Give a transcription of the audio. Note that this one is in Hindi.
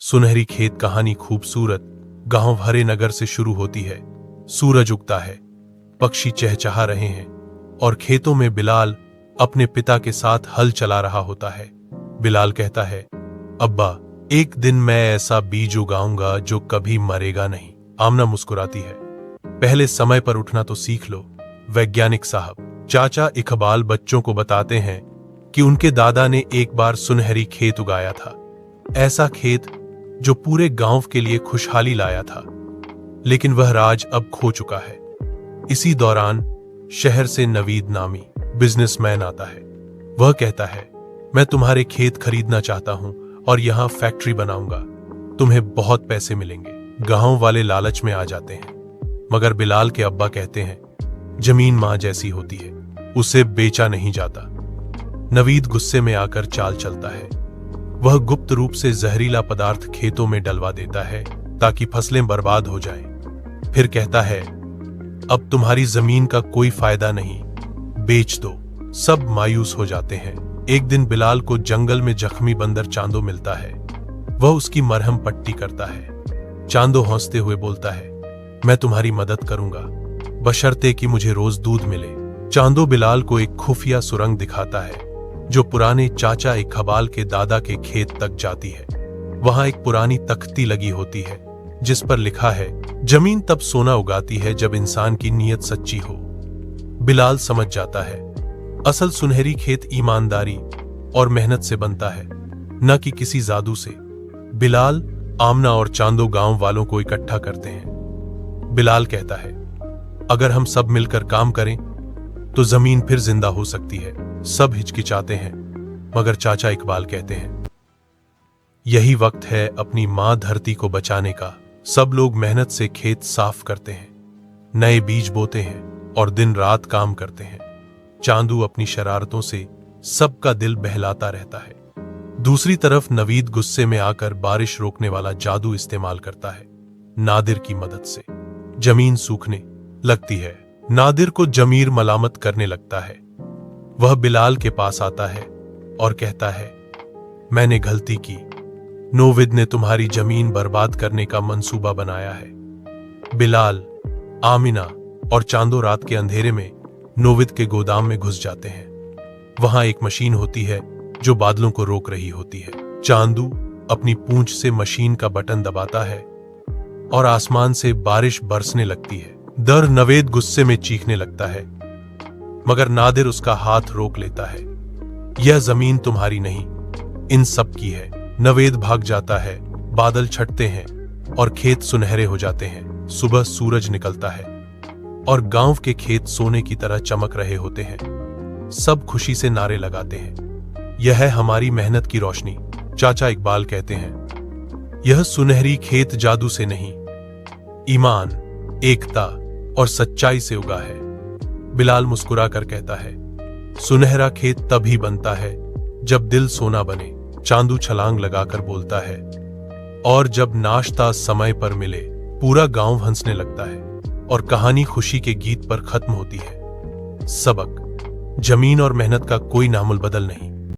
सुनहरी खेत कहानी खूबसूरत गांव भरे नगर से शुरू होती है। सूरज उगता है, पक्षी चहचहा रहे हैं और खेतों में बिलाल अपने पिता के साथ हल चला रहा होता है। बिलाल कहता है, अब्बा, एक दिन मैं ऐसा बीज उगाऊंगा जो कभी मरेगा नहीं। आमना मुस्कुराती है, पहले समय पर उठना तो सीख लो वैज्ञानिक साहब। चाचा इकबाल बच्चों को बताते हैं कि उनके दादा ने एक बार सुनहरी खेत उगाया था, ऐसा खेत जो पूरे गांव के लिए खुशहाली लाया था। लेकिन वह राज अब खो चुका है। इसी दौरान शहर से नवीद नामी बिजनेसमैन आता है। वह कहता है, मैं तुम्हारे खेत खरीदना चाहता हूं और यहां फैक्ट्री बनाऊंगा, तुम्हें बहुत पैसे मिलेंगे। गांव वाले लालच में आ जाते हैं, मगर बिलाल के अब्बा कहते हैं, जमीन मां जैसी होती है, उसे बेचा नहीं जाता। नवीद गुस्से में आकर चाल चलता है। वह गुप्त रूप से जहरीला पदार्थ खेतों में डलवा देता है ताकि फसलें बर्बाद हो जाएं। फिर कहता है, अब तुम्हारी जमीन का कोई फायदा नहीं, बेच दो। सब मायूस हो जाते हैं। एक दिन बिलाल को जंगल में जख्मी बंदर चांदो मिलता है। वह उसकी मरहम पट्टी करता है। चांदो हंसते हुए बोलता है, मैं तुम्हारी मदद करूंगा, बशर्ते कि मुझे रोज दूध मिले। चांदो बिलाल को एक खुफिया सुरंग दिखाता है जो पुराने चाचा इकबाल के दादा के खेत तक जाती है। वहां एक पुरानी तख्ती लगी होती है जिस पर लिखा है, जमीन तब सोना उगाती है जब इंसान की नीयत सच्ची हो। बिलाल समझ जाता है, असल सुनहरी खेत ईमानदारी और मेहनत से बनता है, न कि किसी जादू से। बिलाल, आमना और चांदो गांव वालों को इकट्ठा करते हैं। बिलाल कहता है, अगर हम सब मिलकर काम करें तो जमीन फिर जिंदा हो सकती है। सब हिचकिचाते हैं, मगर चाचा इकबाल कहते हैं, यही वक्त है अपनी मां धरती को बचाने का। सब लोग मेहनत से खेत साफ करते हैं, नए बीज बोते हैं और दिन रात काम करते हैं। चांदू अपनी शरारतों से सबका दिल बहलाता रहता है। दूसरी तरफ नवीद गुस्से में आकर बारिश रोकने वाला जादू इस्तेमाल करता है। नादिर की मदद से जमीन सूखने लगती है। नादिर को जमीर मलामत करने लगता है। वह बिलाल के पास आता है और कहता है, मैंने गलती की, नोविद ने तुम्हारी जमीन बर्बाद करने का मंसूबा बनाया है। बिलाल, आमिना और चांदो रात के अंधेरे में नोविद के गोदाम में घुस जाते हैं। वहां एक मशीन होती है जो बादलों को रोक रही होती है। चांदू अपनी पूंछ से मशीन का बटन दबाता है और आसमान से बारिश बरसने लगती है। दर नवेद गुस्से में चीखने लगता है, मगर नादिर उसका हाथ रोक लेता है। यह जमीन तुम्हारी नहीं, इन सब की है। नवेद भाग जाता है, बादल छटते हैं और खेत सुनहरे हो जाते हैं। सुबह सूरज निकलता है और गांव के खेत सोने की तरह चमक रहे होते हैं। सब खुशी से नारे लगाते हैं, यह है हमारी मेहनत की रोशनी। चाचा इकबाल कहते हैं, यह सुनहरी खेत जादू से नहीं, ईमान, एकता और सच्चाई से उगा है। बिलाल मुस्कुरा कर कहता है, सुनहरा खेत तभी बनता है जब दिल सोना बने। चांदू छलांग लगाकर बोलता है, और जब नाश्ता समय पर मिले। पूरा गांव हंसने लगता है और कहानी खुशी के गीत पर खत्म होती है। सबक, जमीन और मेहनत का कोई नामुल बदल नहीं।